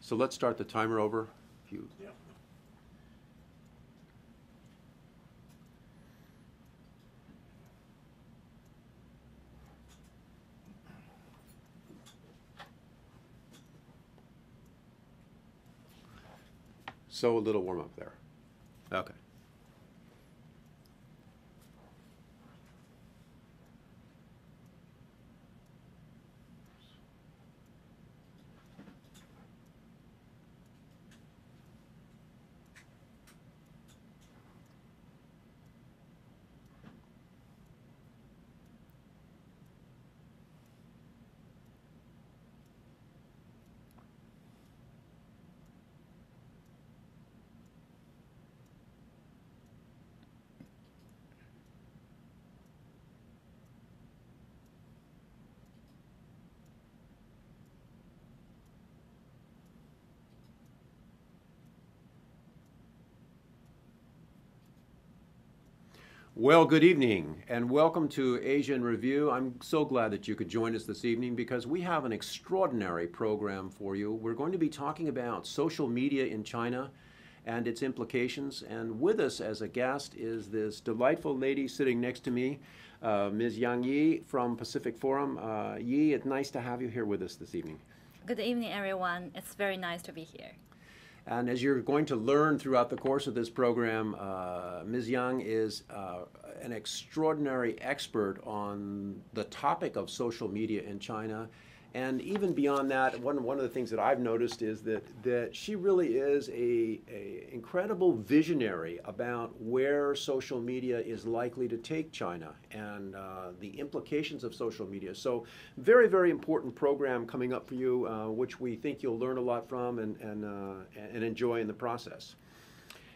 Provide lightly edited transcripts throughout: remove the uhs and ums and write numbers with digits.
So let's start the timer over. If you Yeah. So a little warm up there. Okay. Well, good evening and welcome to Asia in Review. I'm so glad that you could join us this evening because we have an extraordinary program for you. We're going to be talking about social media in China and its implications. And with us as a guest is this delightful lady sitting next to me, Ms. Yang Yi from Pacific Forum. Yi, it's nice to have you here with us this evening. Good evening, everyone. It's very nice to be here. And as you're going to learn throughout the course of this program, Ms. Yang is an extraordinary expert on the topic of social media in China. And even beyond that, one of the things that I've noticed is that she really is a incredible visionary about where social media is likely to take China and the implications of social media. So very, very important program coming up for you, which we think you'll learn a lot from and enjoy in the process.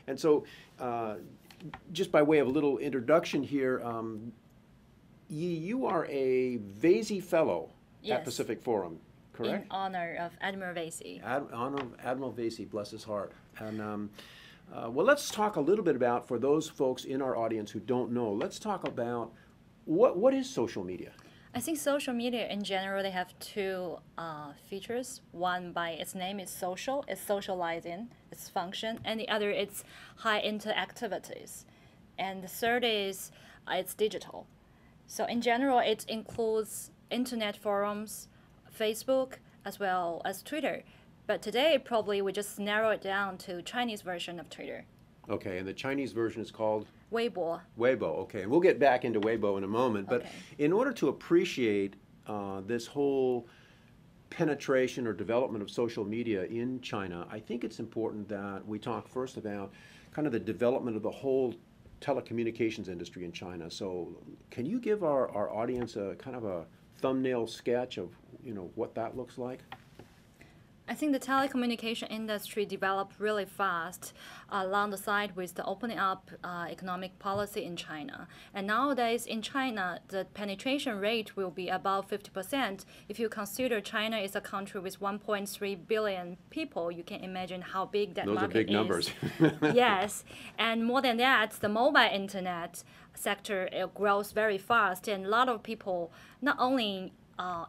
And so just by way of a little introduction here, Yi, you are a Vasey Fellow at Yes. Pacific Forum, correct? In honor of Admiral Vasey. Honor of Admiral Vasey, bless his heart. And well, let's talk a little bit about, for those folks in our audience who don't know, let's talk about what is social media? I think social media in general, they have two features. One, by its name, is social, it's socializing, its function, and the other, it's high interactivities. And the third is it's digital. So in general, it includes internet forums, Facebook, as well as Twitter. But today, probably we just narrow it down to Chinese version of Twitter. Okay, and the Chinese version is called? Weibo. Weibo, okay. And we'll get back into Weibo in a moment. But Okay. in order to appreciate this whole penetration or development of social media in China, I think it's important that we talk first about kind of the development of the whole telecommunications industry in China. So can you give our audience a kind of a thumbnail sketch of what that looks like? I think the telecommunication industry developed really fast along the side with the opening up economic policy in China. And nowadays in China, the penetration rate will be above 50%. If you consider China is a country with 1.3 billion people, you can imagine how big that Those market are big is. numbers. Yes, and more than that, the mobile internet sector grows very fast, and a lot of people, not only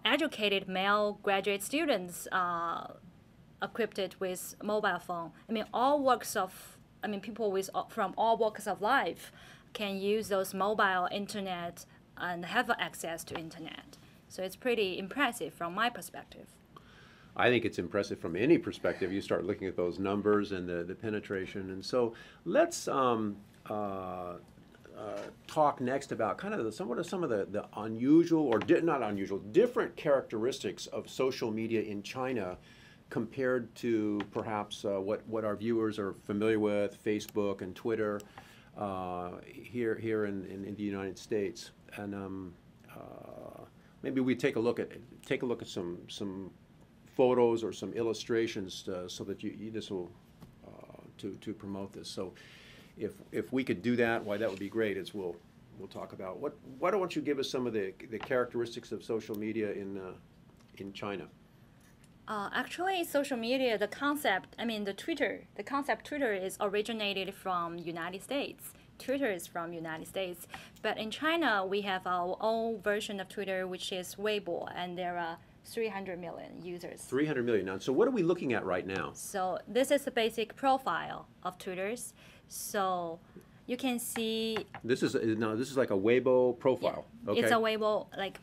educated male graduate students, equipped with mobile phone. I mean, people from all walks of life can use those mobile internet and have access to internet. So it's pretty impressive from my perspective. I think it's impressive from any perspective. You start looking at those numbers and the penetration. And so let's talk next about kind of some of the unusual, or not unusual, different characteristics of social media in China compared to perhaps what our viewers are familiar with, Facebook and Twitter here in the United States. And maybe we take a look at some photos or some illustrations so that this will to promote this. So if we could do that, why that would be great. As we'll talk about why don't you give us some of the characteristics of social media in China? Actually, social media, the concept Twitter is originated from United States. Twitter is from United States. But in China, we have our own version of Twitter, which is Weibo, and there are 300 million users. 300 million. Now, so what are we looking at right now? So this is the basic profile of Tweeters. So you can see. This is like a Weibo profile. Yeah, Okay. it's a Weibo, like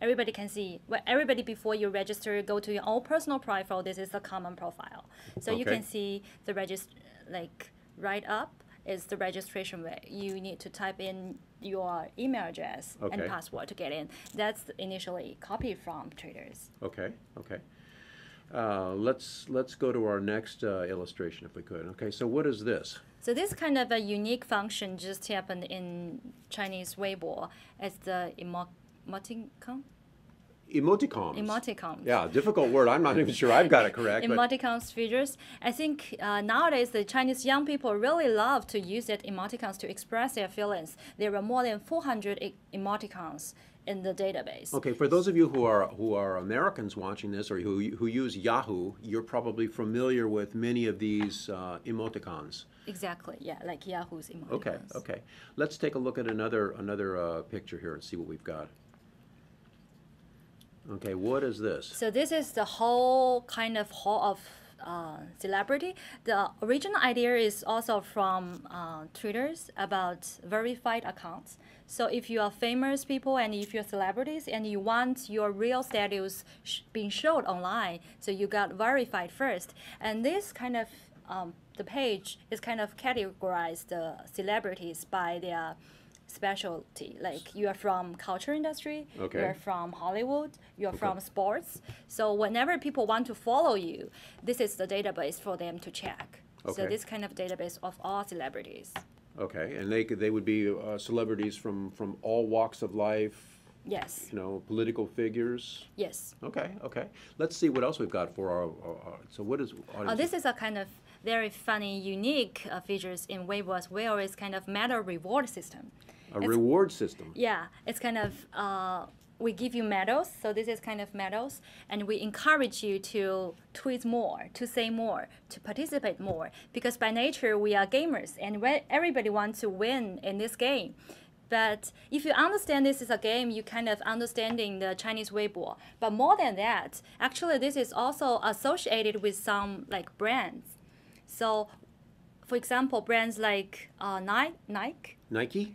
everybody can see. Well, everybody before you register, go to your own personal profile. This is the common profile. So you Okay. can see the like right up is the registration way. You need to type in your email address Okay. and password to get in. That's initially copied from Tweeters. Okay. Okay. Let's go to our next illustration if we could. Okay. So what is this? So this kind of a unique function just happened in Chinese Weibo as the emoticon. Emoticons. Emoticons. Yeah, difficult word. I'm not even sure I've got it correct. But Emoticons features. I think nowadays the Chinese young people really love to use that emoticons to express their feelings. There are more than 400 emoticons in the database. okay, for those of you who are Americans watching this or who use Yahoo, you're probably familiar with many of these emoticons. Exactly. Yeah, like Yahoo's emoticons. Okay. Okay. Let's take a look at another picture here and see what we've got. Okay, what is this? So this is the whole kind of hall of celebrity. The original idea is also from Twitter's about verified accounts. So if you are famous people and if you're celebrities and you want your real status being showed online, so you got verified first. And this kind of the page is kind of categorized the celebrities by their specialty. Like you are from culture industry, Okay. you are from Hollywood, you are from sports. So whenever people want to follow you, this is the database for them to check. Okay. So this kind of database of all celebrities. Okay, and they would be celebrities from all walks of life, Yes. you know, political figures. Yes. Okay, okay. Let's see what else we've got for our so what is audience? This is a kind of very funny, unique features in Weibo as well. It's kind of meta reward system. A reward system. Yeah, it's kind of we give you medals. So this is kind of medals, and we encourage you to tweet more, to say more, to participate more. Because by nature we are gamers, and everybody wants to win in this game. But if you understand this is a game, you kind of understanding the Chinese Weibo. But more than that, actually this is also associated with some like brands. So, for example, brands like Nike. Nike?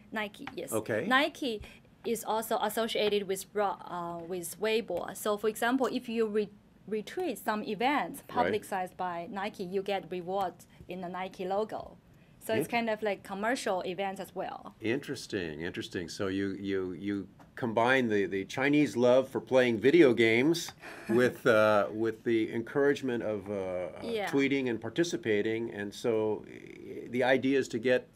Yes. Okay. Nike is also associated with Weibo. So, for example, if you retweet some events publicized by Nike, you get rewards in the Nike logo. So it's kind of like commercial events as well. Interesting, interesting. So you combine the Chinese love for playing video games with the encouragement of tweeting and participating, and so the idea is to get.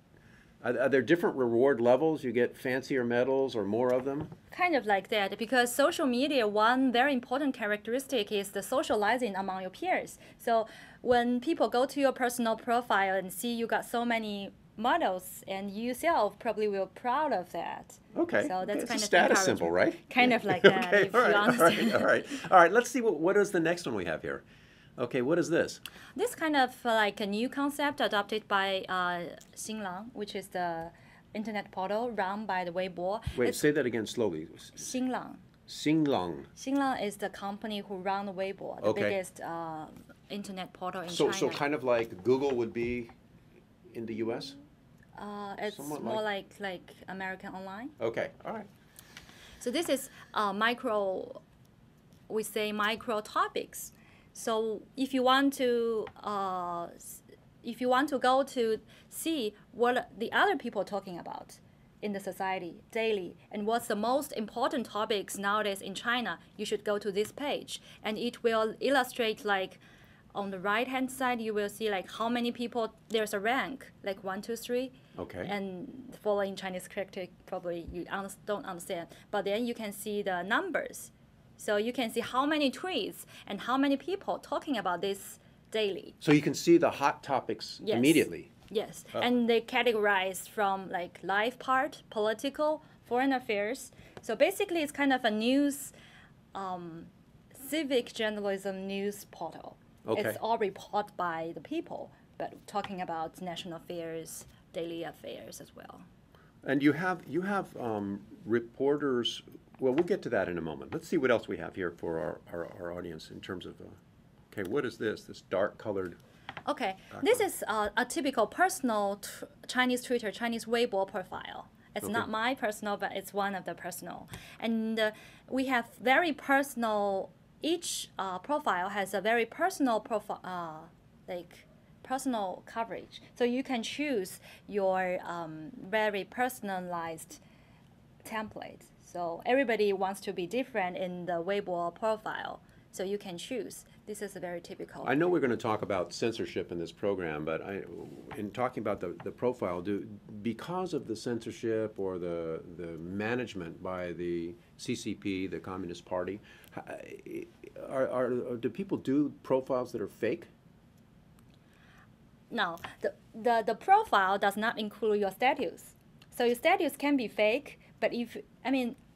Are there different reward levels? You get fancier medals or more of them? Kind of like that, because social media, one very important characteristic is the socializing among your peers. So when people go to your personal profile and see you got so many models, and you yourself probably will proud of that. Okay. So that's it's kind a of status symbol, right? Kind of like that, okay. if you understand. All right. Let's see what is the next one we have here. Okay, what is this? This kind of like a new concept adopted by Xinlang, which is the internet portal run by the Weibo. Wait, say that again slowly. Xinlang. Xinlang. Xinlang is the company who run the Weibo, the biggest internet portal in China. So kind of like Google would be in the U.S.? It's somewhat more like American Online. Okay, all right. So this is we say micro topics. So if you want to go to see what the other people are talking about in the society daily and what's the most important topics nowadays in China, you should go to this page, and it will illustrate like on the right hand side you will see like how many people, there's a rank like 1, 2, 3. Okay. And following Chinese character probably you don't understand, but then you can see the numbers. So you can see how many tweets and how many people talking about this daily. So you can see the hot topics immediately. Yes, and they categorize from like life part, political, foreign affairs. So basically it's kind of a news, civic journalism news portal. Okay. It's all reported by the people, but talking about national affairs, daily affairs as well. And you have reporters Well, we'll get to that in a moment. Let's see what else we have here for our audience in terms of, okay, what is this? This dark colored, Okay, this is a typical personal Chinese Twitter, Chinese Weibo profile. It's Okay. not my personal, but it's one of the personal. And we have very personal, each profile has a very personal profile, like personal coverage. So you can choose your very personalized template. So everybody wants to be different in the Weibo profile. So you can choose. This is a very typical. I know we're going to talk about censorship in this program, but in talking about the profile, because of the censorship or the management by the CCP, the Communist Party, do people do profiles that are fake? No, the profile does not include your status. So your status can be fake, but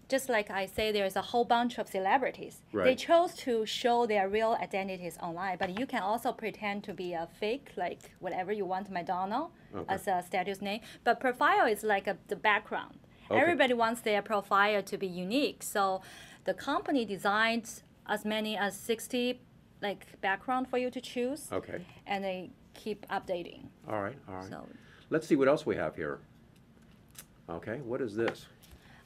just like I say, there's a whole bunch of celebrities. Right. They chose to show their real identities online, but you can also pretend to be a fake, like whatever you want, Madonna, Okay. as a status name. But profile is like the background. Okay. Everybody wants their profile to be unique. So the company designed as many as 60 like background for you to choose. Okay. And they keep updating. All right. All right. So, Let's see what else we have here. Okay. What is this?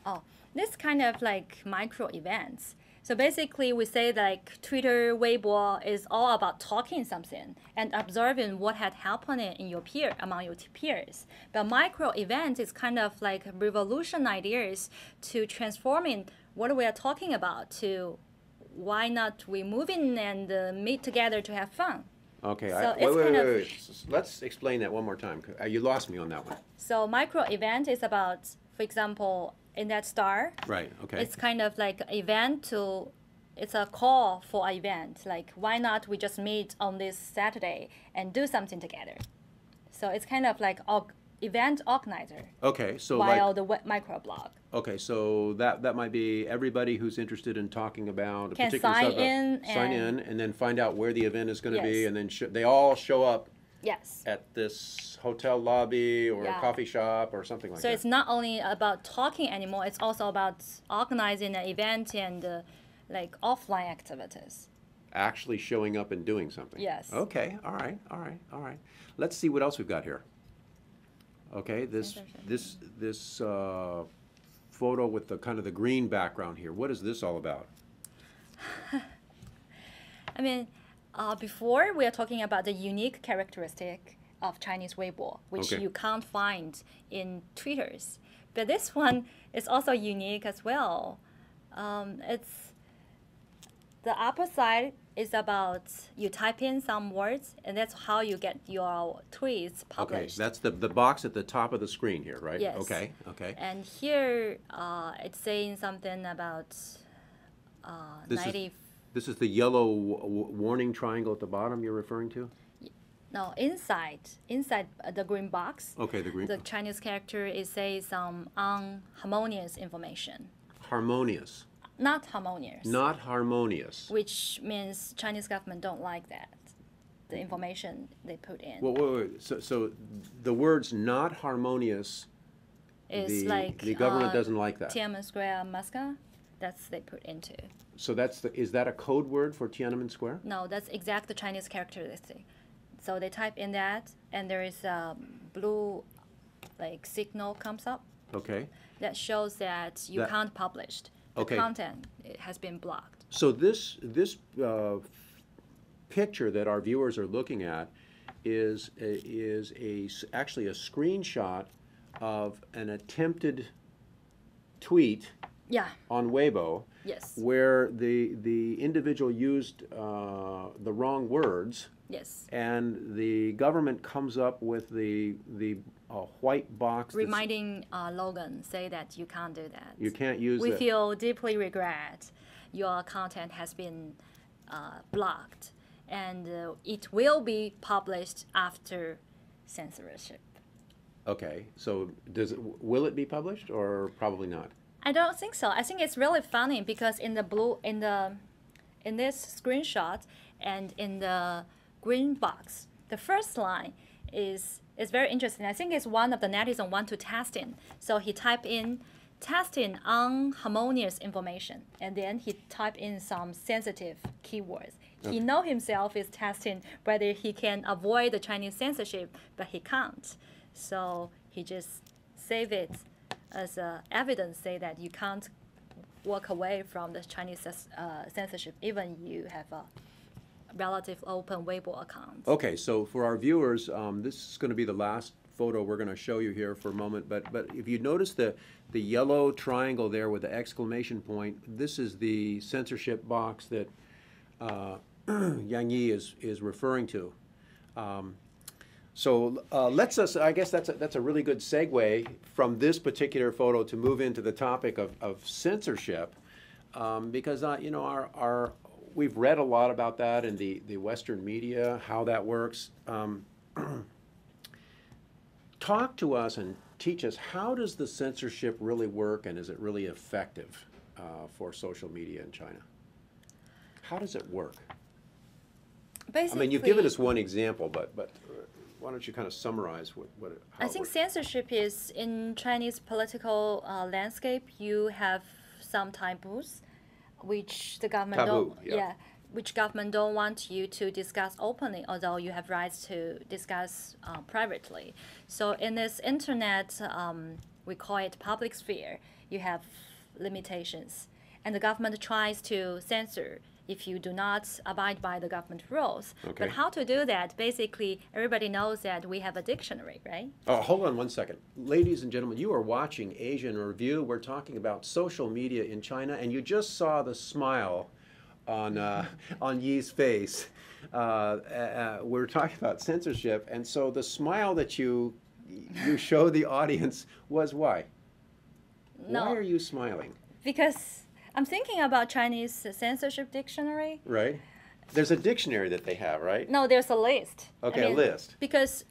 oh, this kind of like micro events. So basically, we say like Twitter, Weibo is all about talking something and observing what had happened in your among your peers. But micro events is kind of like revolution ideas to transforming what we are talking about to why not we move in and meet together to have fun. Okay. So it's wait. Let's explain that one more time. You lost me on that one. So micro event is about, for example, in that star. Right. Okay. It's kind of like an event it's a call for an event. Like, why not we just meet on this Saturday and do something together? So it's kind of like event organizer Okay. So while like. the microblog. Okay, so that might be everybody who's interested in talking about a Can particular sign subject. in Sign and- in, and then find out where the event is going to be, Yes. and then they all show up Yes. at this hotel lobby or a Yeah. coffee shop or something like So that. it's not only about talking anymore, it's also about organizing an event and like offline activities. Actually showing up and doing something. Yes. Okay. All right. All right. All right. Let's see what else we've got here. Okay. This photo with the kind of the green background here. What is this all about? Before we are talking about the unique characteristic of Chinese Weibo, which Okay. you can't find in Twitters. But this one is also unique as well. It's the upper side is about you type in some words, and that's how you get your tweets Okay, published. that's the box at the top of the screen here, right? Yes. Okay. Okay. And here it's saying something about This is- 90. This is the yellow warning triangle at the bottom you're referring to? No, inside the green box. Okay, the green. The Chinese character is say some unharmonious information. Harmonious. Not harmonious. Not harmonious. Which means Chinese government don't like that. The information they put in Well, wait. So the words not harmonious, is the, like the government doesn't like that. Tiananmen Square massacre. That's they put into. So is that a code word for Tiananmen Square? No, that's exact Chinese characteristic. So they type in that, and there is a blue, like signal comes up Okay. that shows that you That- can't publish. The Okay. content it has been blocked. So this picture that our viewers are looking at is actually a screenshot of an attempted tweet Yeah. on Weibo Yes. where the individual used the wrong words, Yes. and the government comes up with the white box that's- Reminding Logan say that you can't do that. you can't use We it. feel deeply regret your content has been blocked, and it will be published after censorship. Okay, so will it be published or probably not? I don't think so. I think it's really funny because in this screenshot and in the green box, the first line is very interesting. I think it's one of the netizens want to test in. So he typed in testing unharmonious information, and then he type in some sensitive keywords. He know himself is testing whether he can avoid the Chinese censorship, but he can't. So he just save it as evidence, say that you can't walk away from the Chinese censorship, even you have a relative open Weibo account. Okay, so for our viewers, this is going to be the last photo we're going to show you here for a moment, but if you notice the yellow triangle there with the exclamation point, this is the censorship box that Yang Yi is referring to. So I guess that's a really good segue from this particular photo to move into the topic of censorship, because you know, we've read a lot about that in the Western media, how that works. Talk to us and teach us, how does the censorship really work, and is it really effective for social media in China? How does it work? Basically, I mean, you've given us one example, but why don't you kind of summarize how I think works? censorship is, in Chinese political landscape, you have some taboos, which the government which government don't want you to discuss openly, although you have rights to discuss privately. So in this internet, we call it public sphere, you have limitations, and the government tries to censor if you do not abide by the government rules. Okay. But how to do that? Basically, everybody knows that we have a dictionary, right? Oh, hold on one second. Ladies and gentlemen, you are watching Asia in Review. We're talking about social media in China, and you just saw the smile on Yi's face. We're talking about censorship, and so the smile that you showed the audience was why? No. Why are you smiling? Because I'm thinking about Chinese censorship dictionary. Right? There's a dictionary that they have, right? No, there's a list. Okay, a list. Because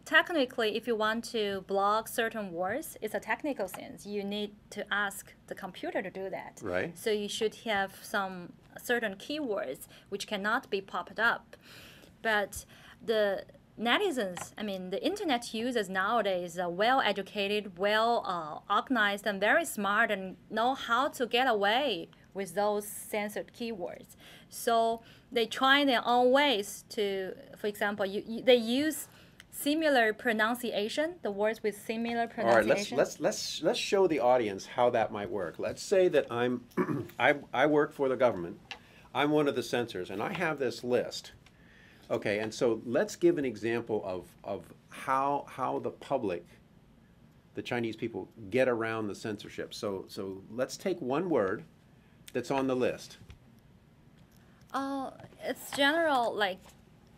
technically, if you want to block certain words, it's a technical sense. You need to ask the computer to do that. Right. So you should have some certain keywords which cannot be popped up. But the netizens, I mean, the internet users nowadays are well-educated, well-organized, and very smart, and know how to get away with those censored keywords. So they try their own ways to, for example, they use similar pronunciation, the words with similar pronunciation. All right, let's show the audience how that might work. Let's say that I work for the government. I'm one of the censors, and I have this list. Okay, and so let's give an example of how the public, the Chinese people, get around the censorship. So let's take one word that's on the list. It's general, like,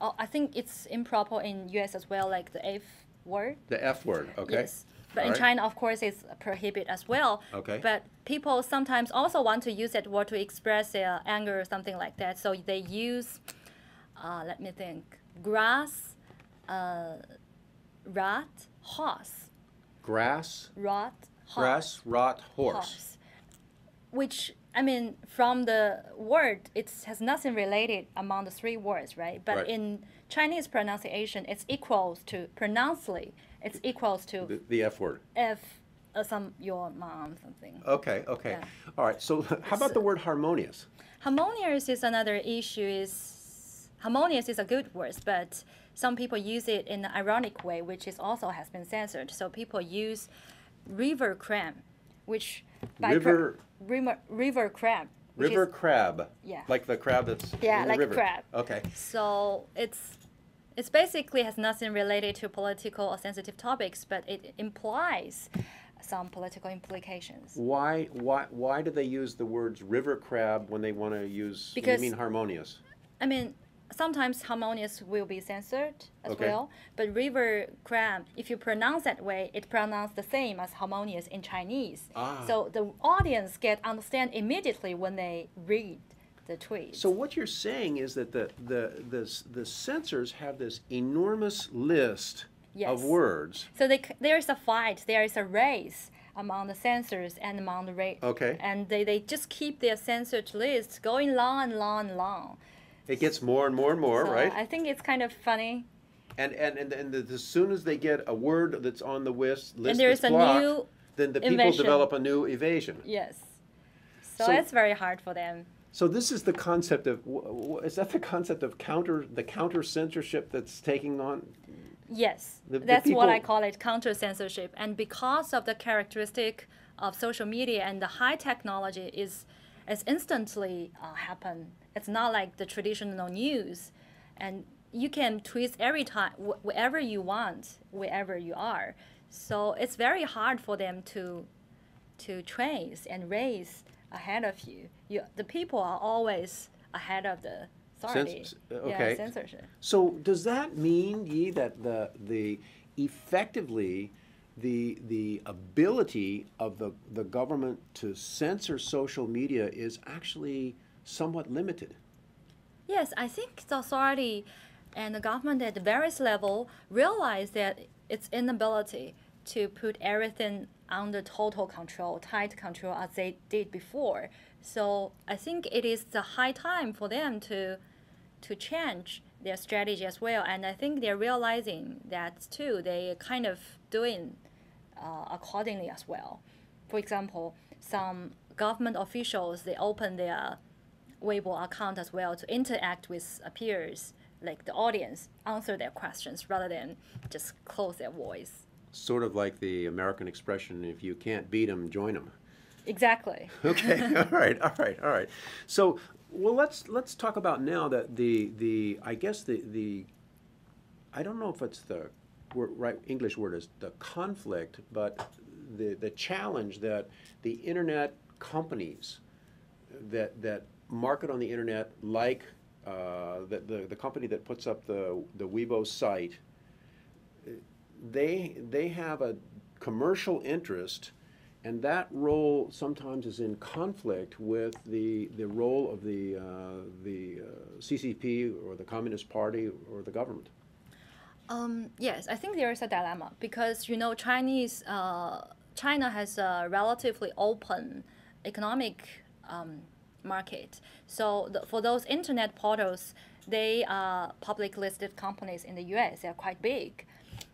I think it's improper in US as well, like the F word. The F word, okay. Yes. But All in right. China, of course, it's prohibited as well. Okay. But people sometimes also want to use that word to express their anger or something like that. So they use, let me think, grass, rat, horse. Grass, Rot, horse. grass, rot, horse. Which, I mean, from the word, it has nothing related among the three words, right? But Right. in Chinese pronunciation, it's equals to, it's equals to The F word. F, your mom, something. Okay, okay. Yeah. All right, so how about the word harmonious? Harmonious is another issue. Harmonious is a good word, but some people use it in an ironic way, which is also has been censored. So people use river crab, which River crab. which River is- crab. Yeah. Like the crab that's Yeah, in like the river. crab. Okay. So it's basically has nothing related to political or sensitive topics, but it implies some political implications. Why do they use the words river crab when they want to use, when Because- you mean harmonious? I mean, sometimes harmonious will be censored as Okay. well, but river crab, if you pronounce that way, it pronounced the same as harmonious in Chinese. Ah. So the audience understand immediately when they read the tweet. So what you're saying is that the censors have this enormous list Yes. of words. So there is a fight, there is a race among the censors and among the Okay. and they just keep their censored list going long and long and long. It gets more and more and more, So right? I think it's kind of funny. And as soon as they get a word that's on the list And there's that's a blocked, new then the people invention. develop a new evasion. Yes. So So- it's very hard for them. So this is the concept of, is that the concept of counter censorship that's taking on? Yes, The that's what I people- call it, counter censorship. And because of the characteristic of social media and the high technology is instantly happen. It's not like the traditional news, and you can tweet every time wherever you want, wherever you are. So it's very hard for them to trace and raise ahead of you. The people are always ahead of the authority. Okay. Yeah, censorship. So does that mean, Yi, that the effectively the ability of the government to censor social media is actually somewhat limited? Yes, I think the authority and the government at the various level realize that its inability to put everything under total control, tight control as they did before. So I think it is the high time for them to change their strategy as well. And I think they're realizing that too. They kind of doing accordingly as well. For example, some government officials, they open their Weibo account as well to interact with peers, like the audience, answer their questions rather than just close their voice. Sort of like the American expression, if you can't beat them, join them. Exactly. Okay, all right. So, well, let's talk about now that I guess the I don't know if it's the right English word is the conflict, but the challenge that the internet companies that market on the internet, like the company that puts up the Weibo site, they have a commercial interest, and that role sometimes is in conflict with the role of the CCP or the Communist Party or the government. Yes, I think there is a dilemma because China has a relatively open economic market. So for those internet portals, they are public listed companies in the U.S. They are quite big,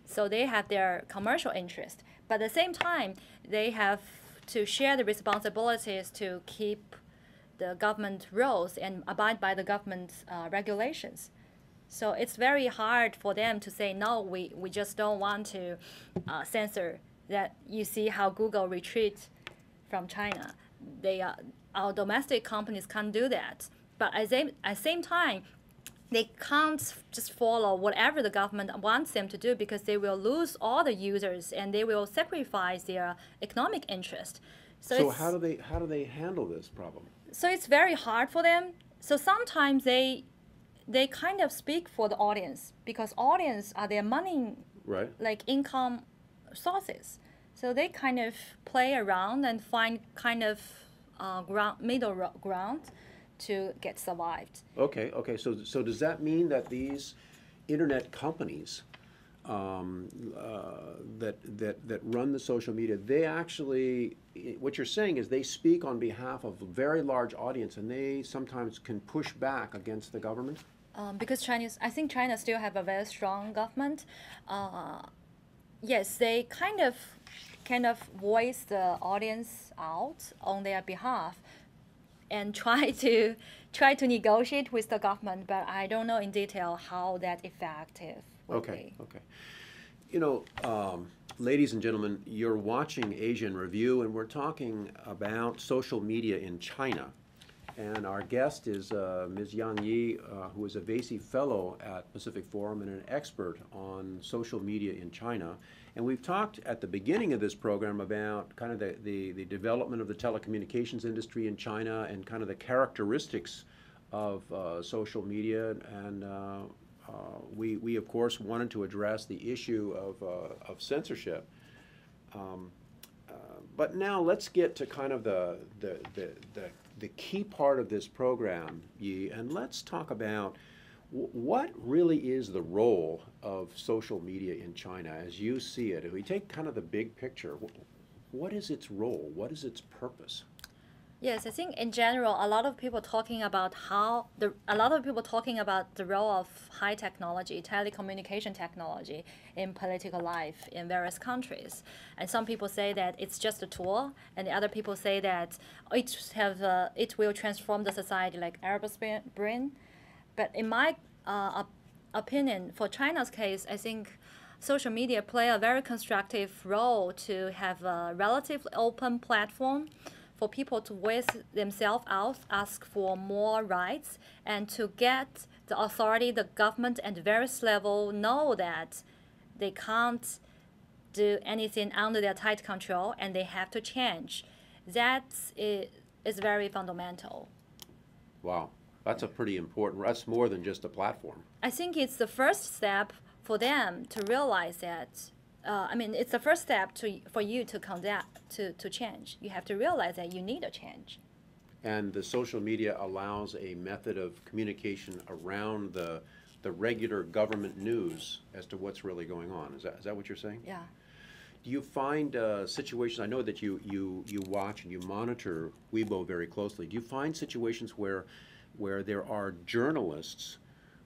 so they have their commercial interest. But at the same time, they have to share the responsibilities to keep the government rules and abide by the government regulations. So it's very hard for them to say, no, we just don't want to censor that. You see how Google retreat from China. Our domestic companies can't do that. But at the same time, they can't just follow whatever the government wants them to do because they will lose all the users and they will sacrifice their economic interest. So how do they handle this problem? So it's very hard for them. So sometimes they kind of speak for the audience because audience are their money, Right. like income sources. So they kind of play around and find kind of middle ground to get survived. Okay. So does that mean that these internet companies that run the social media, they actually, what you're saying is they speak on behalf of a very large audience, and they sometimes can push back against the government? Because I think China still have a very strong government. Yes, they kind of voice the audience out on their behalf and try to negotiate with the government, but I don't know in detail how that effective will be. Okay. You know, ladies and gentlemen, you're watching Asia in Review, and we're talking about social media in China. And our guest is Ms. Yang Yi, who is a Vasey Fellow at Pacific Forum and an expert on social media in China. And we've talked at the beginning of this program about kind of the development of the telecommunications industry in China and kind of the characteristics of social media. And we of course wanted to address the issue of censorship. But now let's get to kind of the key part of this program, Yi, and let's talk about what really is the role of social media in China as you see it. If we take kind of the big picture, what is its role? What is its purpose? Yes, I think in general, a lot of people talking about the role of high technology, telecommunication technology in political life in various countries, and some people say that it's just a tool, and the other people say that it will transform the society like Arab Spring. But in my opinion, for China's case, I think social media play a very constructive role to have a relatively open platform for people to voice themselves out, ask for more rights, and to get the authority, the government, and various level know that they can't do anything under their tight control and they have to change. That is very fundamental. Wow, that's a pretty important, that's more than just a platform. I think it's the first step for them to realize that. It's the first step for you to to change. You have to realize that you need a change. And the social media allows a method of communication around the regular government news as to what's really going on. Is that what you're saying? Yeah. Do you find situations, I know that you watch and you monitor Weibo very closely, do you find situations where there are journalists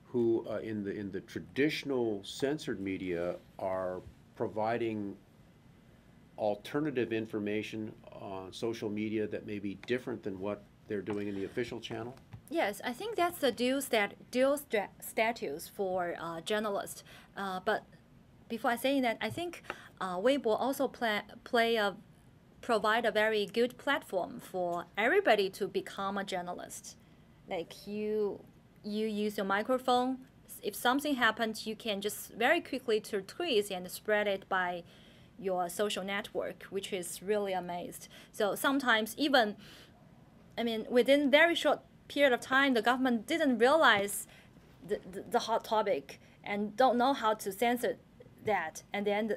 who in the traditional censored media are providing alternative information on social media that may be different than what they're doing in the official channel? Yes, I think that's the dual status for journalists. But before I say that, I think Weibo also provide a very good platform for everybody to become a journalist. Like you use your microphone. If something happens, you can just very quickly to tweet and spread it by your social network, which is really amazed. So sometimes even, within very short period of time, the government didn't realize the hot topic and don't know how to censor that, and then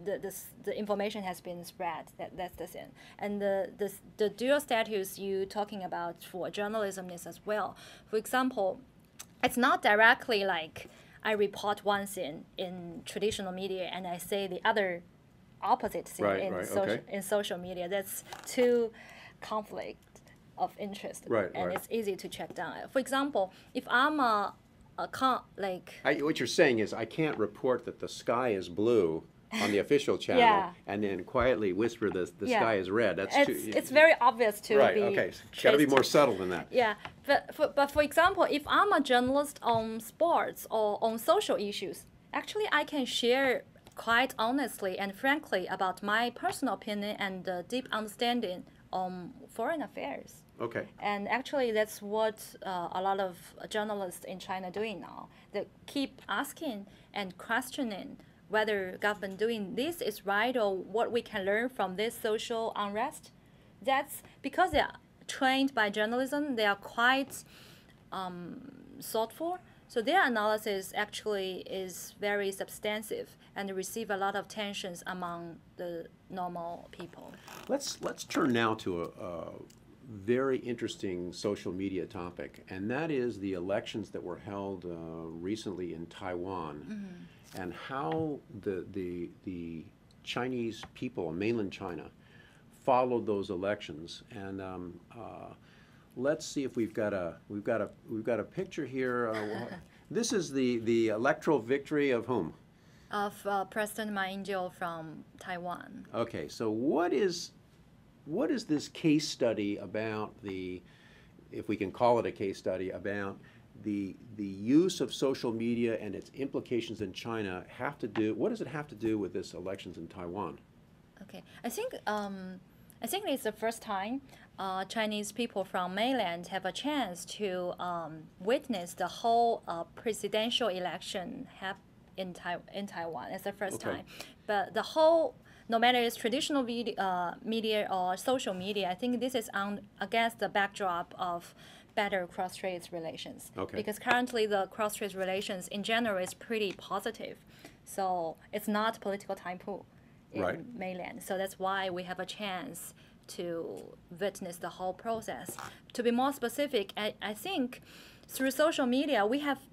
the information has been spread. That's the thing. And the dual status you talking about for journalism is as well. For example, it's not directly like I report one thing in traditional media and I say the other opposite thing in social media. That's too conflict of interest, and it's easy to check down. For example, if I'm what you're saying is I can't report that the sky is blue on the official channel and then quietly whisper the sky is red. It's very obvious to be it's got to be more subtle than that. Yeah, but for example, if I'm a journalist on sports or on social issues, actually I can share quite honestly and frankly about my personal opinion and deep understanding on foreign affairs. Okay. And actually, that's what a lot of journalists in China are doing now. They keep asking and questioning whether government doing this is right or what we can learn from this social unrest. That's because they are trained by journalism. They are quite thoughtful. So their analysis actually is very substantive and receive a lot of tensions among the normal people. Let's turn now to a very interesting social media topic, and that is the elections that were held recently in Taiwan, and how the Chinese people, mainland China, followed those elections. And let's see if we've got a picture here. This is the electoral victory of whom? Of President Ma Ying-jeou from Taiwan. Okay, so what is this case study about if we can call it a case study, about the use of social media and its implications in China what does it have to do with this elections in Taiwan? Okay, I think it's the first time Chinese people from mainland have a chance to witness the whole presidential election in Taiwan. It's the first time, but the whole, no matter it's traditional media or social media, I think this is against the backdrop of better cross-strait relations. Because currently the cross-strait relations in general is pretty positive. So it's not political typhoon in mainland. So that's why we have a chance to witness the whole process. To be more specific, I think through social media,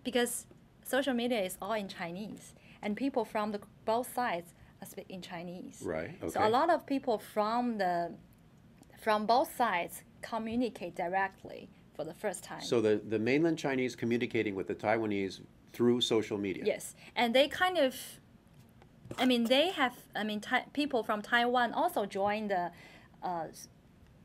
because social media is all in Chinese, and people from both sides speak in Chinese. Right. Okay. So a lot of people from both sides communicate directly for the first time. So the mainland Chinese communicating with the Taiwanese through social media. Yes, and they kind of, I mean, they have, I mean, people from Taiwan also join the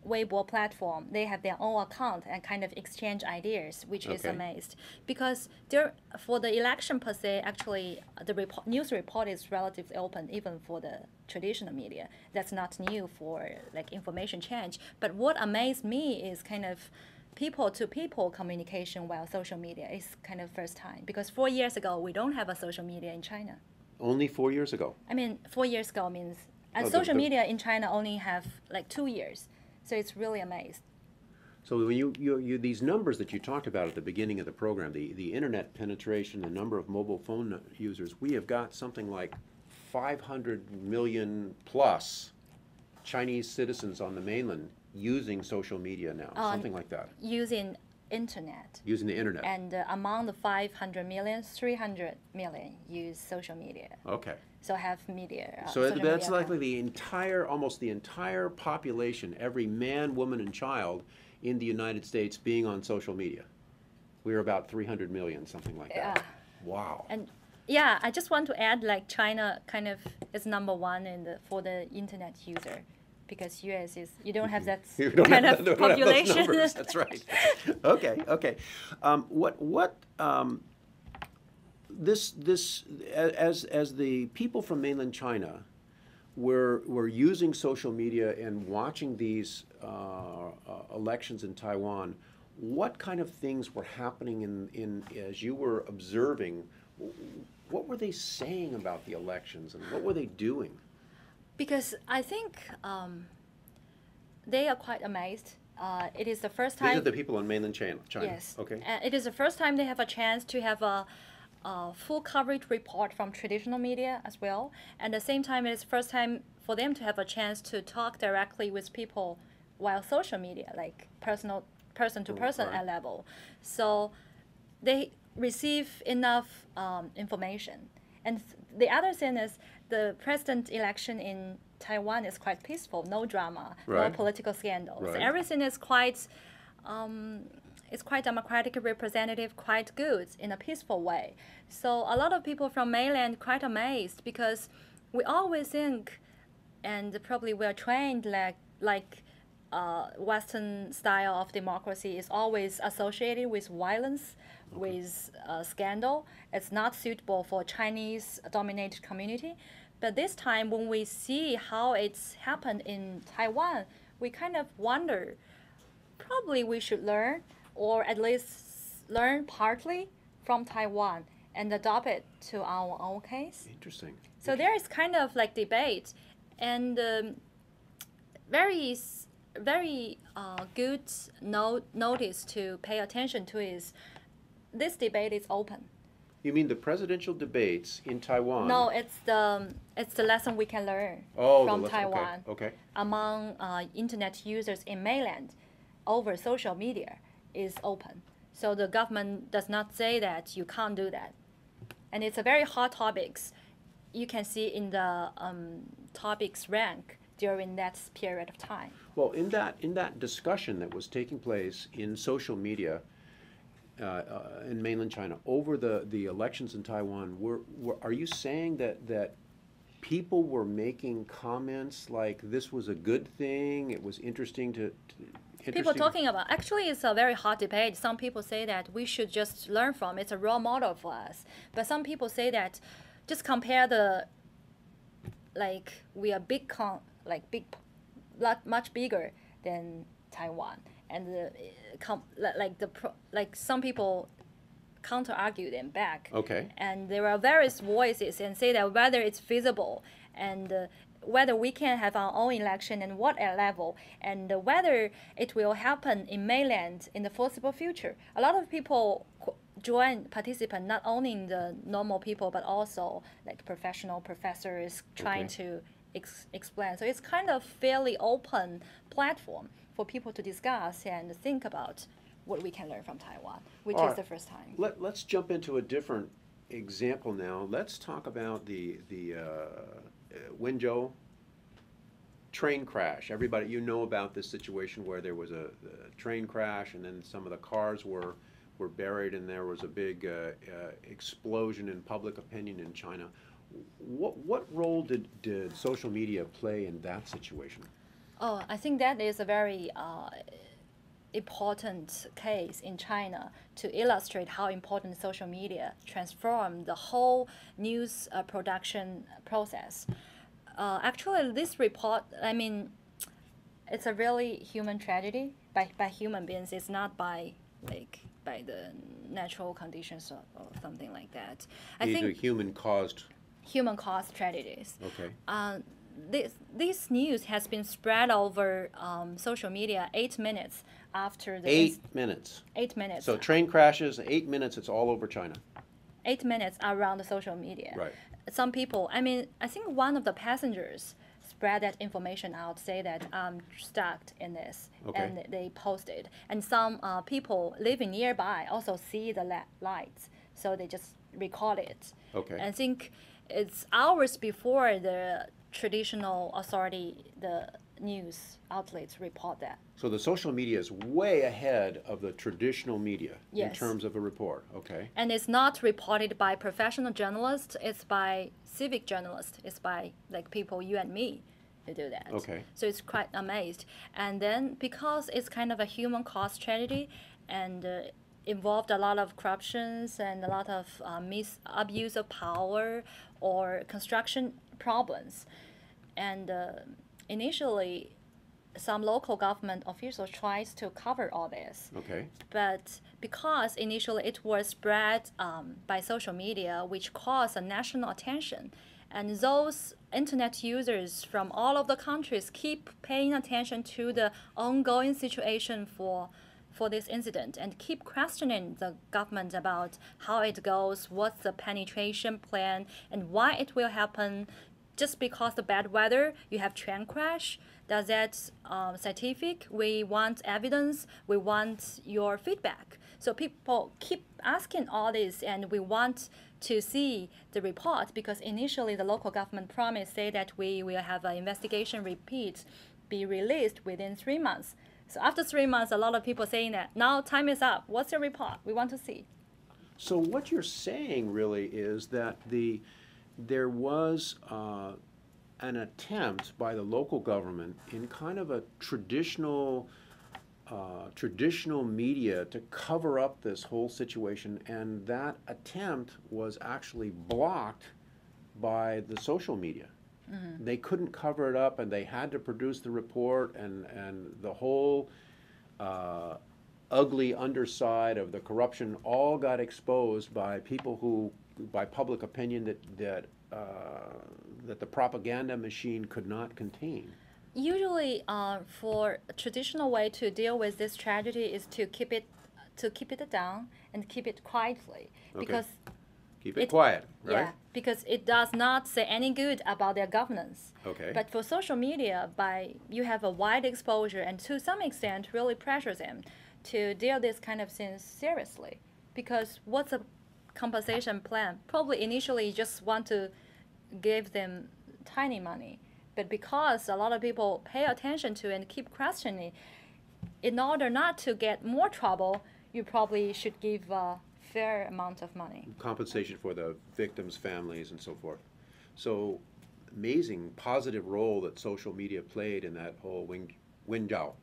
Weibo platform. They have their own account and kind of exchange ideas, which is amazed. Because there, for the election per se, actually, the news report is relatively open, even for the traditional media. That's not new for like information change. But what amazed me is kind of people-to-people communication while social media is kind of first time. Because 4 years ago, we don't have a social media in China. Only 4 years ago? I mean, 4 years ago means, and social media in China only have like 2 years. So it's really amazed. So when you these numbers that you talked about at the beginning of the program, the internet penetration, the number of mobile phone users, we have got something like 500 million plus Chinese citizens on the mainland using social media now, something like that. Using internet. Using the internet. And among the 500 million, 300 million use social media. Okay. So have media. So that's likely the entire, almost the entire population, every man, woman, and child in the United States being on social media. We're about 300 million, something like that. Wow. And yeah, I just want to add, like China kind of is number one for the internet user, because US is, you don't have that kind of population. Have those numbers. That's right. Okay. As the people from mainland China were using social media and watching these elections in Taiwan, what kind of things were happening in as you were observing? What were they saying about the elections, and what were they doing? Because I think they are quite amazed. It is the first time. These are the people in mainland China. Yes. Okay. It is the first time they have a chance to have a full coverage report from traditional media as well. And at the same time, it is the first time for them to have a chance to talk directly with people while social media, like person-to-person Right. level. So they receive enough information. And the other thing is the president election in Taiwan is quite peaceful, no drama, no Right. political scandals. Right. Everything is quite it's quite democratic, representative, quite good in a peaceful way. So a lot of people from mainland quite amazed, because we always think, and probably we're trained like Western style of democracy is always associated with violence, with scandal. It's not suitable for Chinese-dominated community. But this time, when we see how it's happened in Taiwan, we kind of wonder, probably we should learn, or at least learn partly from Taiwan and adopt it to our own case. Interesting. So there is kind of like debate, and very good notice to pay attention to is this debate is open. You mean the presidential debates in Taiwan? No, it's the lesson we can learn from Taiwan Okay. among internet users in mainland over social media is open. So the government does not say that you can't do that. And it's a very hot topics. You can see in the topics rank during that period of time. Well, in that discussion that was taking place in social media in mainland China over the elections in Taiwan, are you saying that people were making comments like this was a good thing, it was interesting to People talking about, actually it's a very hot debate. Some people say that we should just learn from, it's a role model for us. But some people say that just compare we are much bigger than Taiwan. And some people counter argue them back. Okay. And there are various voices and say that whether it's feasible and whether we can have our own election and what level, and whether it will happen in mainland in the foreseeable future. A lot of people participate, not only in the normal people, but also like professional professors trying to explain. So it's kind of fairly open platform for people to discuss and think about what we can learn from Taiwan, which is the first time. Let's jump into a different example now. Let's talk about the Wenzhou train crash. Everybody, you know about this situation where there was a train crash, and then some of the cars were buried, and there was a big explosion in public opinion in China. What role did social media play in that situation? Oh, I think that is a very important case in China to illustrate how important social media transformed the whole news production process. Actually, this report, I mean, it's a really human tragedy by human beings. It's not by by the natural conditions or something like that. I These are think human caused tragedies. Okay. This news has been spread over social media 8 minutes after the 8 minutes. 8 minutes. So train crashes, 8 minutes, it's all over China. 8 minutes around the social media. Right. Some people, I mean, I think one of the passengers spread that information out, say that I'm stuck in this, Okay. and they posted. And some people living nearby also see the lights, so they just record it. Okay. And I think it's hours before the traditional authority, the news outlets report that. So the social media is way ahead of the traditional media in Yes. terms of a report. Okay. And it's not reported by professional journalists, it's by civic journalists. It's by like people, you and me, who do that. Okay. So it's quite amazed. And then because it's kind of a human caused tragedy and involved a lot of corruptions and a lot of abuse of power or construction problems. And initially, some local government officials tries to cover all this. Okay. But because initially it was spread by social media, which caused a national attention, and those internet users from all of the countries keep paying attention to the ongoing situation for this incident and keep questioning the government about how it goes, what's the penetration plan, and why it will happen. Just because the bad weather, you have train crash. Does that scientific? We want evidence. We want your feedback. So people keep asking all this, and we want to see the report because initially the local government promised say that we will have an investigation report be released within 3 months. So after 3 months, a lot of people saying that now time is up. What's your report? We want to see. So what you're saying really is that there was an attempt by the local government in kind of a traditional media to cover up this whole situation, and that attempt was actually blocked by the social media. Mm-hmm. They couldn't cover it up, and they had to produce the report, and the whole ugly underside of the corruption all got exposed by people by public opinion that the propaganda machine could not contain. Usually, for a traditional way to deal with this tragedy is to keep it down and keep it quietly, Okay. because Keep it quiet, right? yeah, because it does not say any good about their governance. Okay. But for social media, you have a wide exposure and to some extent really pressures them to deal this kind of things seriously. Because what's a compensation plan? Probably initially you just want to give them tiny money, but because a lot of people pay attention to and keep questioning, in order not to get more trouble, you probably should give a fair amount of money. Compensation for the victims' families and so forth. So amazing positive role that social media played in that whole Wenzhou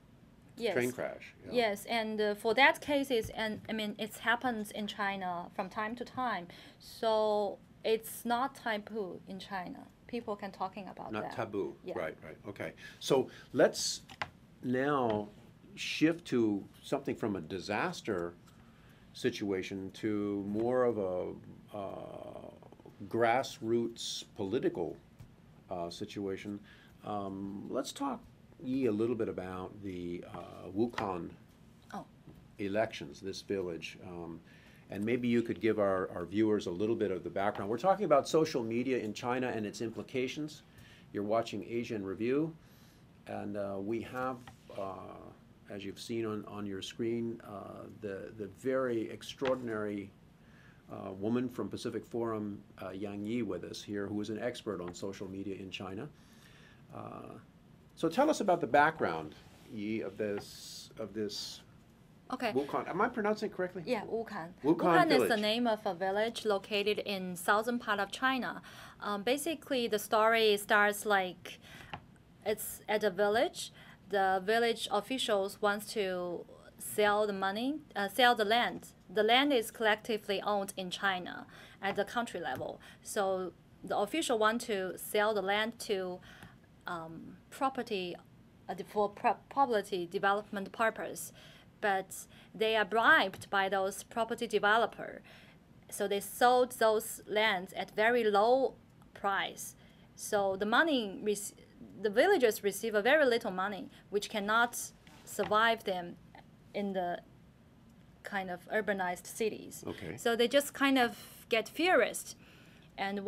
Yes. train crash. You know? Yes, and for that cases, and I mean, it happens in China from time to time, so it's not taboo in China. People can talking about Not that. taboo. Yeah. Right, okay. So let's now shift to something from a disaster situation to more of a grassroots political situation. Let's talk a little bit about the Wukan elections, this village. And maybe you could give our viewers a little bit of the background. We're talking about social media in China and its implications. You're watching Asia in Review, and we have, as you've seen on your screen, the very extraordinary woman from Pacific Forum, Yang Yi, with us here, who is an expert on social media in China. So tell us about the background, Yi, of this Okay. Wukong. Am I pronouncing it correctly? Yeah, Wukan. Wukan is the village. name of a village located in southern part of China. Basically, the story starts like it's at a village. The village officials wants to sell sell the land. The land is collectively owned in China at the country level. So the official want to sell the land to property for property development purpose, but they are bribed by those property developer, so they sold those lands at very low price. So the villagers receive a very little money, which cannot survive them in the kind of urbanized cities. Okay. So they just kind of get furious and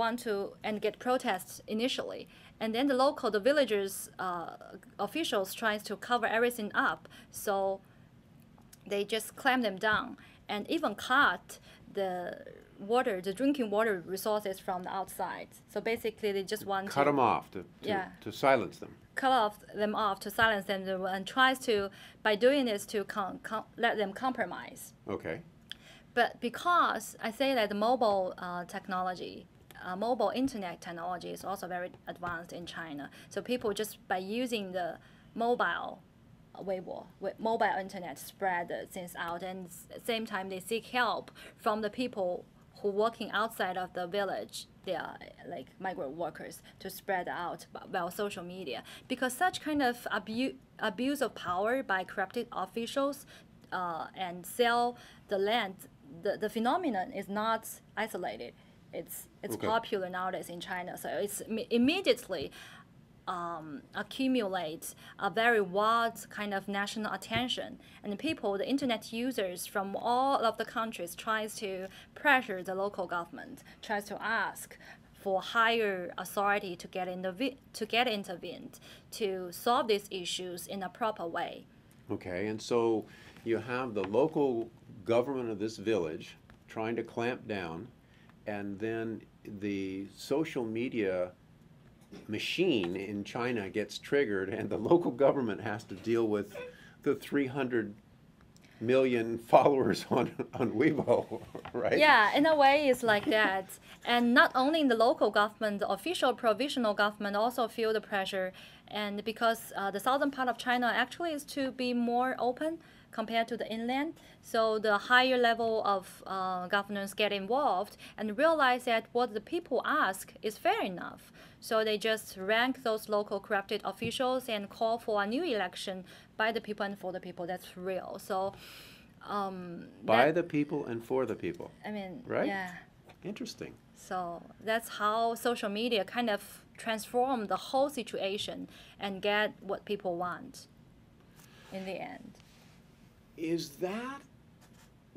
get protests initially, and then the villagers officials tries to cover everything up, so they just clamp them down and even cut the drinking water resources from the outside. So basically, they just want Cut to them off to silence them. cut them off to silence them, and tries to, by doing this, to let them compromise. Okay. But because I say that the mobile mobile internet technology is also very advanced in China. So people just by using the mobile Weibo, mobile internet spread things out, and at the same time they seek help from the people who working outside of the village. They are like migrant workers to spread out about social media, because such kind of abuse of power by corrupted officials and sell the land. The phenomenon is not isolated. It's Okay. popular nowadays in China. So it's immediately accumulates a very wide kind of national attention, and the internet users from all of the countries tries to pressure the local government, tries to ask for higher authority to get intervened to solve these issues in a proper way. Okay. And so you have the local government of this village trying to clamp down, and then the social media machine in China gets triggered, and the local government has to deal with the 300 million followers on Weibo, right? Yeah, in a way, it's like that. And not only in the local government, the official provisional government also feel the pressure. And because the southern part of China actually is to be more open compared to the inland, so the higher level of governors get involved and realize that what the people ask is fair enough. So they just rank those local corrupted officials and call for a new election by the people and for the people. That's real. So By the people and for the people. I mean, Right? yeah. Interesting. So that's how social media kind of transform the whole situation and get what people want in the end. Is that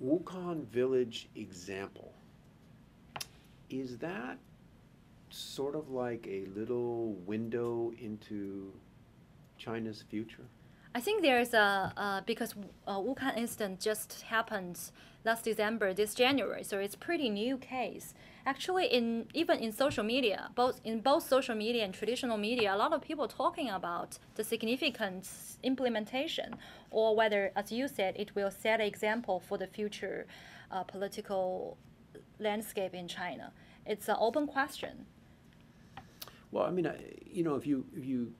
Wukong Village example, is that sort of like a little window into China's future? I think there's because Wuhan incident just happened last December, this January, so it's pretty new case. Actually, even in social media, both social media and traditional media, a lot of people talking about the significant implementation, or whether, as you said, it will set an example for the future political landscape in China. It's an open question. Well, I mean, if you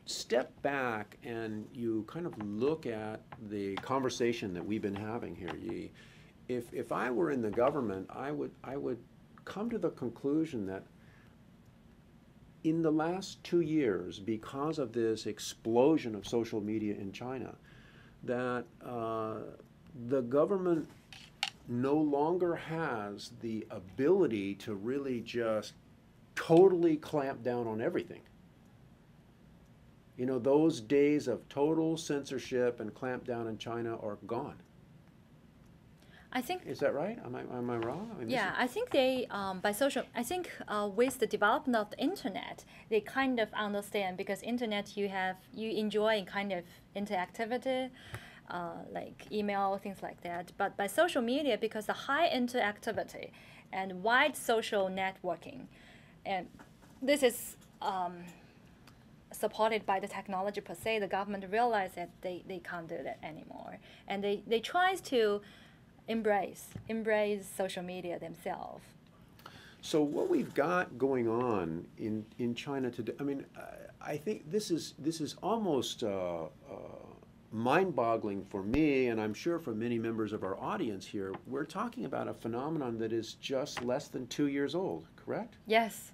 step back and you kind of look at the conversation that we've been having here, Yi, if I were in the government, I would come to the conclusion that in the last 2 years, because of this explosion of social media in China, that the government no longer has the ability to really just totally clamp down on everything. Those days of total censorship and clamp down in China are gone. I think. Is that right? Am I wrong? Yeah, I think they with the development of the internet, they kind of understand, because internet you enjoy kind of interactivity, like email, things like that. But by social media, because the high interactivity and wide social networking, and this is supported by the technology per se, the government realized that they can't do that anymore. And they tries to embrace social media themselves. So what we've got going on in China today, I mean, I think this is almost mind-boggling for me, and I'm sure for many members of our audience here. We're talking about a phenomenon that is just less than 2 years old, correct? Yes.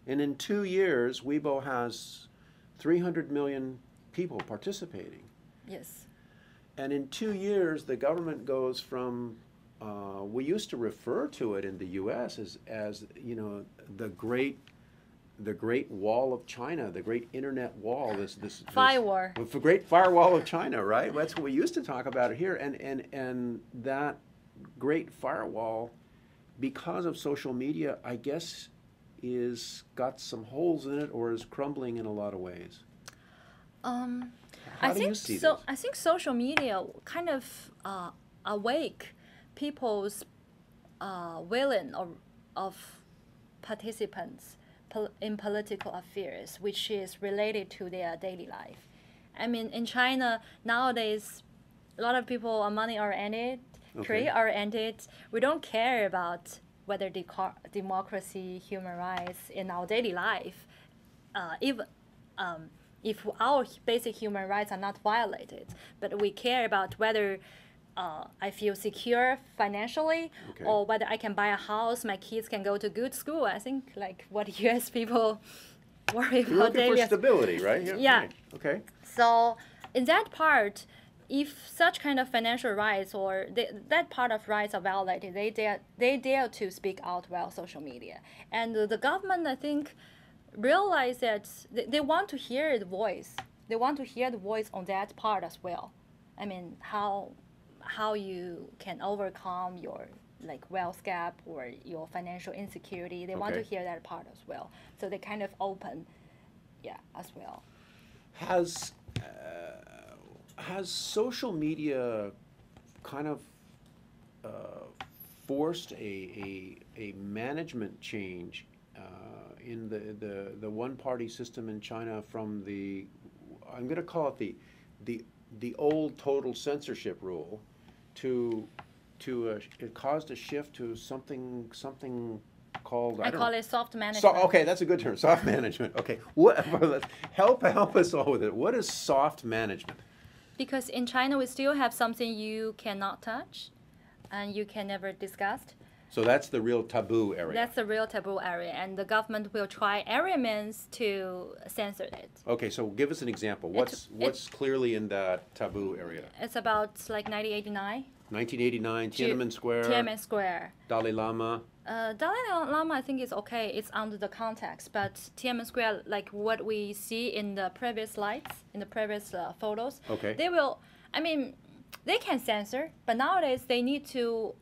And in 2 years, Weibo has 300 million people participating. Yes. And in 2 years, the government goes from, we used to refer to it in the U.S. as you know, the great wall of China, the great internet wall, this Firewall. the great firewall of China, right? That's what we used to talk about it here. And that great firewall, because of social media, I guess, is got some holes in it or is crumbling in a lot of ways. How do you see this? I think social media kind of awake people's willing of participants in political affairs, which is related to their daily life. I mean, in China nowadays, a lot of people are money-oriented, career-oriented. We don't care about whether democracy, human rights in our daily life, even if our basic human rights are not violated, but we care about whether I feel secure financially, or whether I can buy a house, my kids can go to good school. I think like what U.S. people worry about. You're looking for stability, right? Yeah. Right. Okay. So in that part, if such kind of financial rights or that part of rights are violated, they dare to speak out via social media. And the government, I think, realize that they want to hear the voice. They want to hear the voice on that part as well. I mean, how you can overcome your like wealth gap or your financial insecurity. They want to hear that part as well. So they kind of open, as well. Has social media kind of forced a management change in the one-party system in China from the, I'm going to call it the old total censorship rule to it caused a shift to something called, I call it soft management. Okay, that's a good term, soft management. Okay, help us all with it. What is soft management? Because in China, we still have something you cannot touch and you can never discuss. So that's the real taboo area. That's the real taboo area, and the government will try every means to censor it. Okay, so give us an example. What's clearly in that taboo area? It's about like 1989. 1989, Tiananmen Square. Tiananmen Square. Dalai Lama. Dalai Lama, I think is okay. It's under the context, but Tiananmen Square, like what we see in the previous slides, in the previous photos, they will. I mean, they can censor, but nowadays they need to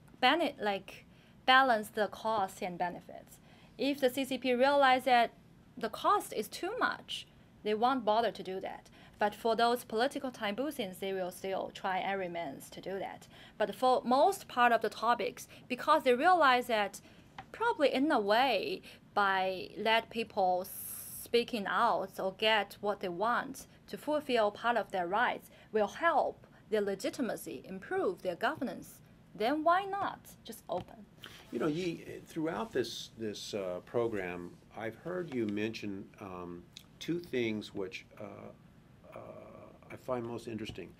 balance the costs and benefits. If the CCP realize that the cost is too much, they won't bother to do that. But for those political taboo things, they will still try every means to do that. But for most part of the topics, because they realize that probably in a way, by let people speaking out or get what they want to fulfill part of their rights will help their legitimacy, improve their governance, then why not just open? You know, throughout this program, I've heard you mention two things which I find most interesting.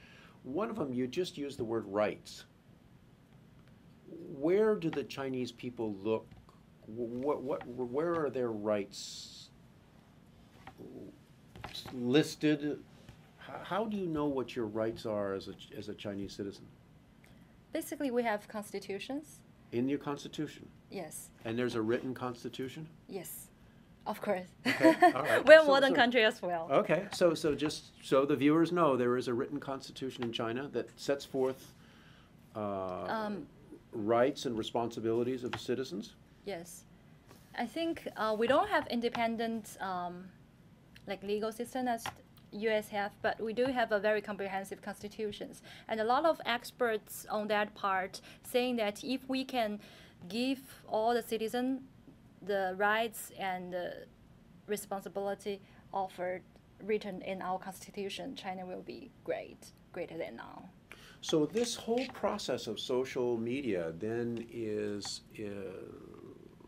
One of them, you just used the word rights. Where do the Chinese people look? Where are their rights listed? How do you know what your rights are as a Chinese citizen? Basically, we have constitutions. In your constitution? Yes. And there's a written constitution? Yes, of course. Okay, all right. We're a modern country as well. Okay, so just so the viewers know, there is a written constitution in China that sets forth rights and responsibilities of the citizens? Yes. I think we don't have independent legal system as U.S. have, but we do have a very comprehensive constitutions. And a lot of experts on that part saying that if we can give all the citizens the rights and the responsibility offered written in our constitution, China will be greater than now. So this whole process of social media then is,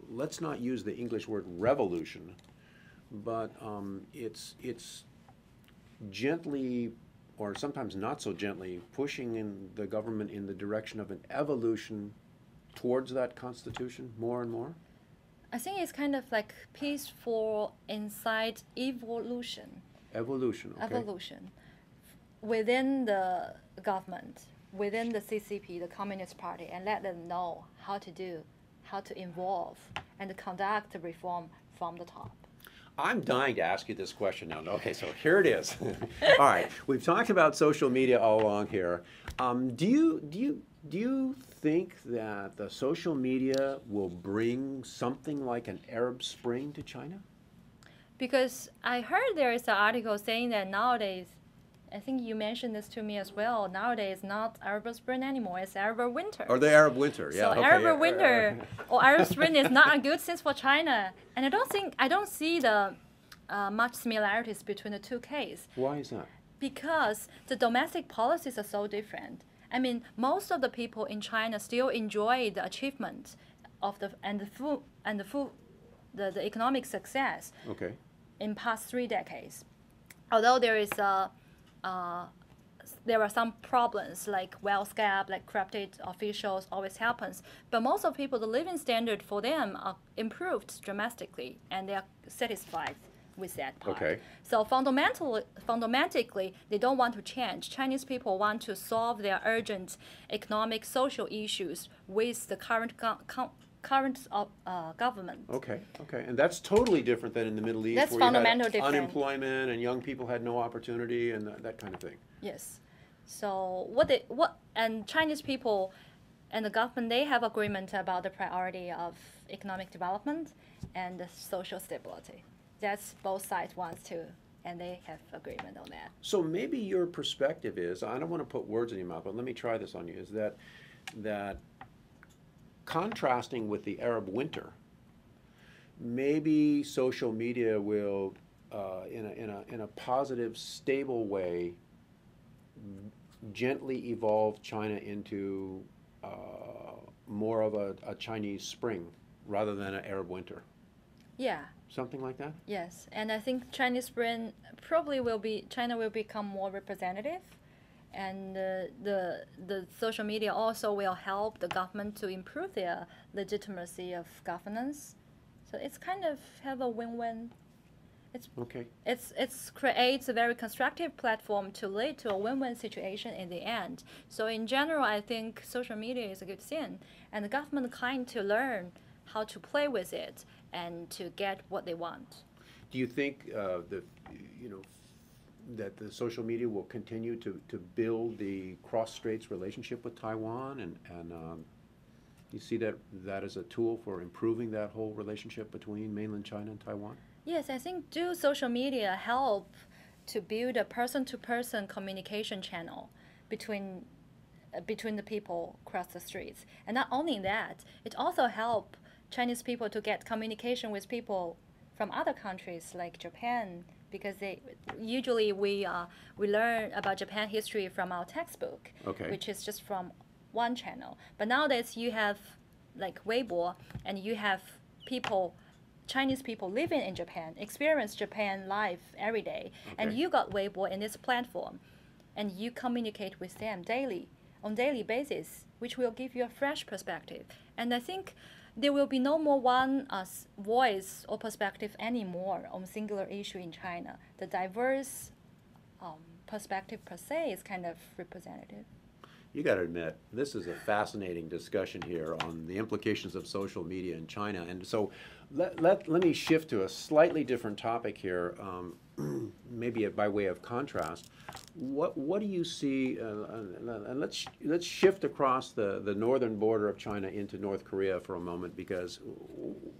let's not use the English word revolution, but it's gently, or sometimes not so gently, pushing in the government in the direction of an evolution towards that constitution more and more? I think it's kind of like peaceful inside evolution. Evolution, okay. Evolution within the government, within the CCP, the Communist Party, and let them know how to evolve and conduct reform from the top. I'm dying to ask you this question now. Okay, so here it is. All right, we've talked about social media all along here. Do you think that the social media will bring something like an Arab Spring to China? Because I heard there is an article saying that nowadays, I think you mentioned this to me as well, nowadays not Arab Spring anymore, it's Arab Winter. Or the Arab Winter, yeah. So okay, Arab yeah, Winter or Arab Spring is not a good sense for China. And I don't see the much similarities between the two cases. Why is that? Because the domestic policies are so different. I mean, most of the people in China still enjoy the achievement of the economic success Okay. in past 3 decades. Although there are some problems like wealth gap, like corrupted officials always happens, but most of people, the living standard for them are improved dramatically, and they are satisfied with that part. Okay. So fundamentally, they don't want to change. Chinese people want to solve their urgent economic, social issues with the current government. Okay, and that's totally different than in the Middle East, That's where you had fundamentally different. unemployment and young people had no opportunity and that kind of thing. Yes. So and Chinese people and the government, they have agreement about the priority of economic development and the social stability. That's both sides wants to, and they have agreement on that. So maybe your perspective is, I don't want to put words in your mouth, but let me try this on you, is that contrasting with the Arab Winter, maybe social media will, in a positive, stable way, gently evolve China into more of a Chinese Spring rather than an Arab Winter. Yeah. Something like that? Yes, and I think Chinese Spring China will become more representative, and the social media also will help the government to improve their legitimacy of governance. So it's kind of have a win-win. Okay. It's creates a very constructive platform to lead to a win-win situation in the end. So in general, I think social media is a good thing, and the government kind to learn how to play with it and to get what they want. Do you think that the social media will continue to build the cross-straits relationship with Taiwan, and you see that as a tool for improving that whole relationship between mainland China and Taiwan? Yes, I think do social media help to build a person-to-person communication channel between the people across the streets. And not only that, it also help Chinese people to get communication with people from other countries like Japan, because we learn about Japan history from our textbook, Okay. which is just from one channel. But nowadays you have like Weibo, and you have Chinese people living in Japan, experience Japan life every day, and Okay. you got Weibo in this platform, and you communicate with them on daily basis, which will give you a fresh perspective. And I think there will be no more one voice or perspective anymore on singular issue in China. The diverse perspective per se is kind of representative. You got to admit, this is a fascinating discussion here on the implications of social media in China. And so let me shift to a slightly different topic here, maybe by way of contrast. What do you see, and let's shift across the northern border of China into North Korea for a moment, because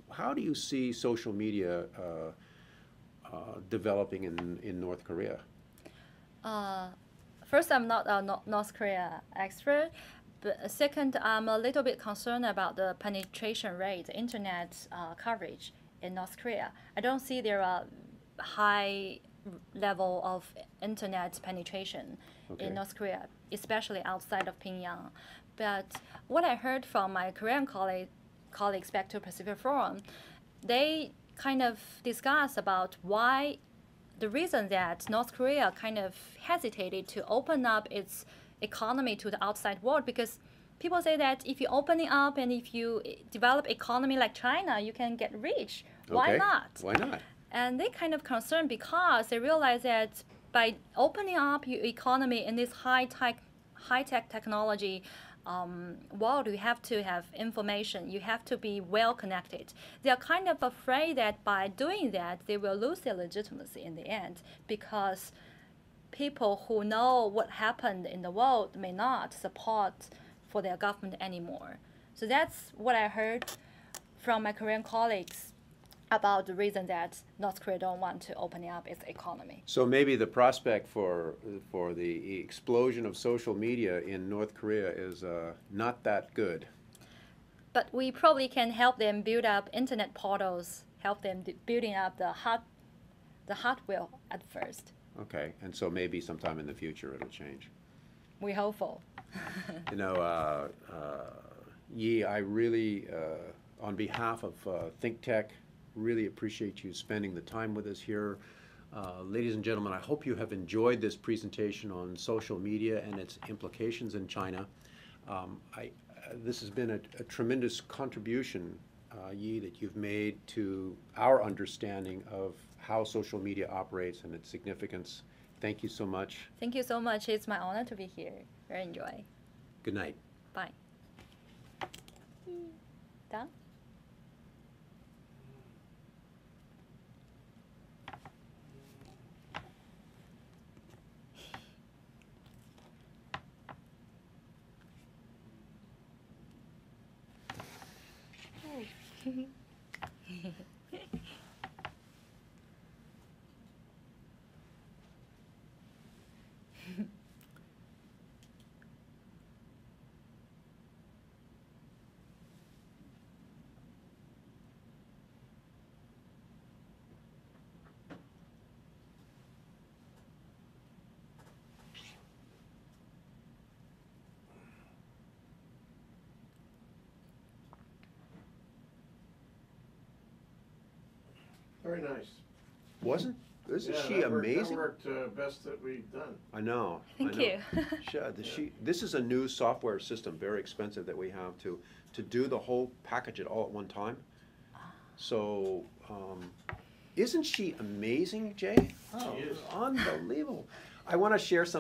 how do you see social media developing in North Korea? First, I'm not a North Korea expert, but second, I'm a little bit concerned about the penetration rate, internet coverage in North Korea. I don't see there are high level of internet penetration Okay. in North Korea, especially outside of Pyongyang. But what I heard from my Korean colleagues back to Pacific Forum, they kind of discuss about why the reason that North Korea kind of hesitated to open up its economy to the outside world, because people say that if you open it up and if you develop economy like China, you can get rich. Why Okay. not? Why not? And they kind of concerned because they realize that by opening up your economy in this high-tech technology world, you have to have information. You have to be well connected. They are kind of afraid that by doing that, they will lose their legitimacy in the end, because people who know what happened in the world may not support for their government anymore. So that's what I heard from my Korean colleagues about the reason that North Korea don't want to open up its economy. So maybe the prospect for the explosion of social media in North Korea is not that good. But we probably can help them build up internet portals, help them building up the hardware at first. Okay, and so maybe sometime in the future it'll change. We're hopeful. You know, Yi, I really, on behalf of ThinkTech, really appreciate you spending the time with us here. Ladies and gentlemen, I hope you have enjoyed this presentation on social media and its implications in China. This has been a tremendous contribution, Yi, that you've made to our understanding of how social media operates and its significance. Thank you so much. Thank you so much. It's my honor to be here. Very enjoy. Good night. Bye. Done? Very nice. Isn't Yeah, she that amazing? worked best that we've done. I know. Thank I know. you. This is a new software system, very expensive, that we have to do the whole package it all at one time. So, isn't she amazing, Jay? She is. Unbelievable. I want to share something